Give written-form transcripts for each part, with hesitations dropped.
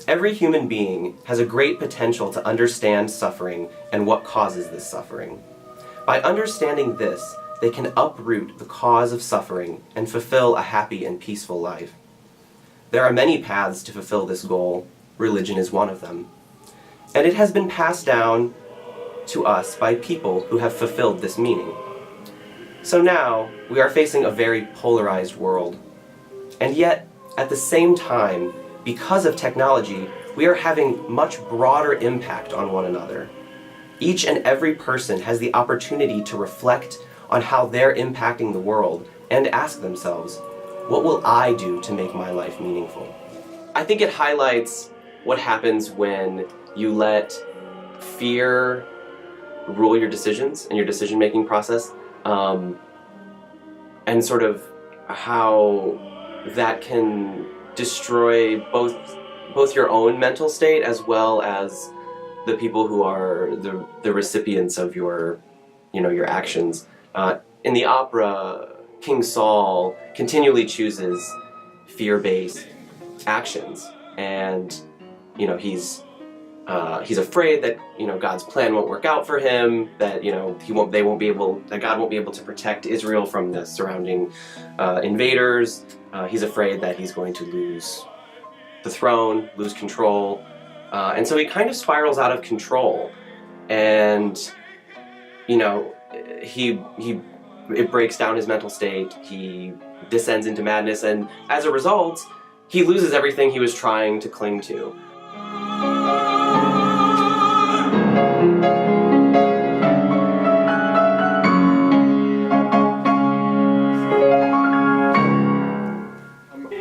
Every human being has a great potential to understand suffering and what causes this suffering. By understanding this, they can uproot the cause of suffering and fulfill a happy and peaceful life. There are many paths to fulfill this goal. Religion is one of them. And it has been passed down to us by people who have fulfilled this meaning. So now, we are facing a very polarized world. And yet, at the same time, because of technology, we are having much broader impact on one another. Each and every person has the opportunity to reflect on how they're impacting the world and ask themselves, what will I do to make my life meaningful? I think it highlights what happens when you let fear rule your decisions and your decision-making process, and sort of how that can destroy both your own mental state as well as the people who are the recipients of your actions. In the opera, King Saul continually chooses fear-based actions, and he's afraid that God's plan won't work out for him, that that God won't be able to protect Israel from the surrounding invaders. He's afraid that he's going to lose the throne, lose control, and so he kind of spirals out of control, and it breaks down his mental state. He descends into madness, and as a result, he loses everything he was trying to cling to.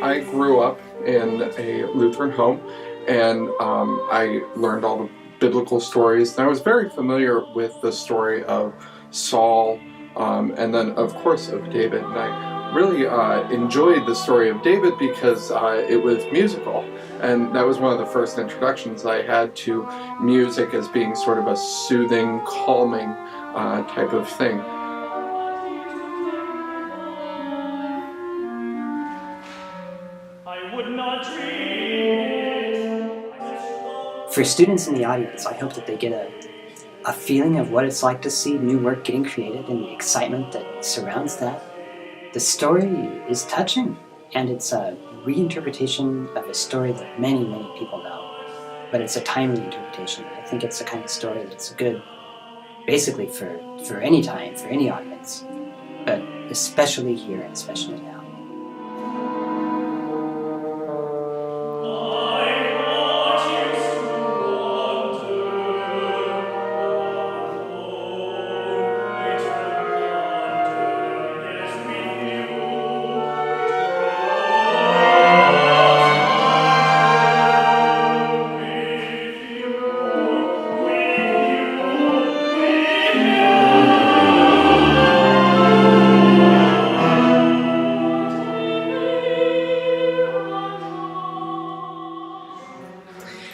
I grew up in a Lutheran home, and I learned all the biblical stories, and I was very familiar with the story of Saul, and then of course of David, and I really enjoyed the story of David because it was musical, and that was one of the first introductions I had to music as being sort of a soothing, calming type of thing. For students in the audience, I hope that they get a feeling of what it's like to see new work getting created and the excitement that surrounds that. The story is touching, and it's a reinterpretation of a story that many, many people know. But it's a timely interpretation. I think it's the kind of story that's good basically for any time, for any audience, but especially here and especially now.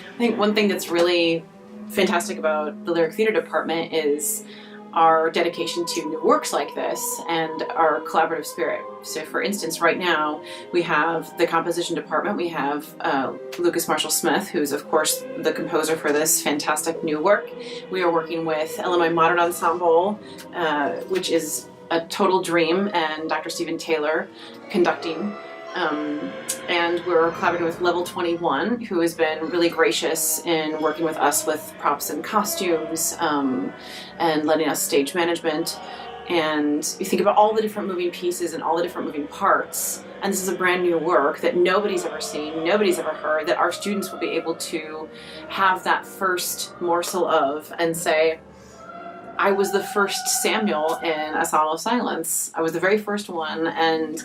I think one thing that's really fantastic about the Lyric Theater Department is our dedication to new works like this and our collaborative spirit. So for instance, right now we have the composition department. We have Lucas Marshall Smith, who's of course the composer for this fantastic new work. We are working with Illinois Modern Ensemble, which is a total dream, and Dr. Stephen Taylor conducting. And we're collaborating with Level 21, who has been really gracious in working with us with props and costumes, and letting us stage management. And you think about all the different moving pieces and all the different moving parts, and this is a brand new work that nobody's ever seen, nobody's ever heard, that our students will be able to have that first morsel of and say, I was the first Samuel in A Song of Silence. I was the very first one, and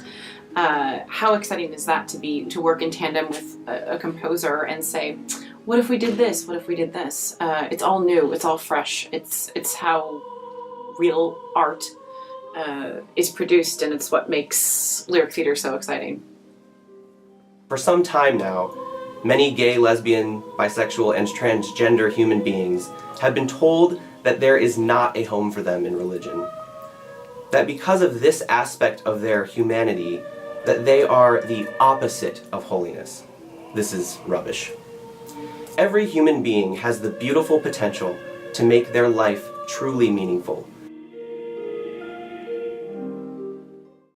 how exciting is that to work in tandem with a composer and say, what if we did this? What if we did this? It's all new. It's all fresh. It's how real art is produced, and it's what makes lyric theater so exciting. For some time now, many gay, lesbian, bisexual, and transgender human beings have been told that there is not a home for them in religion. That because of this aspect of their humanity, that they are the opposite of holiness. This is rubbish. Every human being has the beautiful potential to make their life truly meaningful,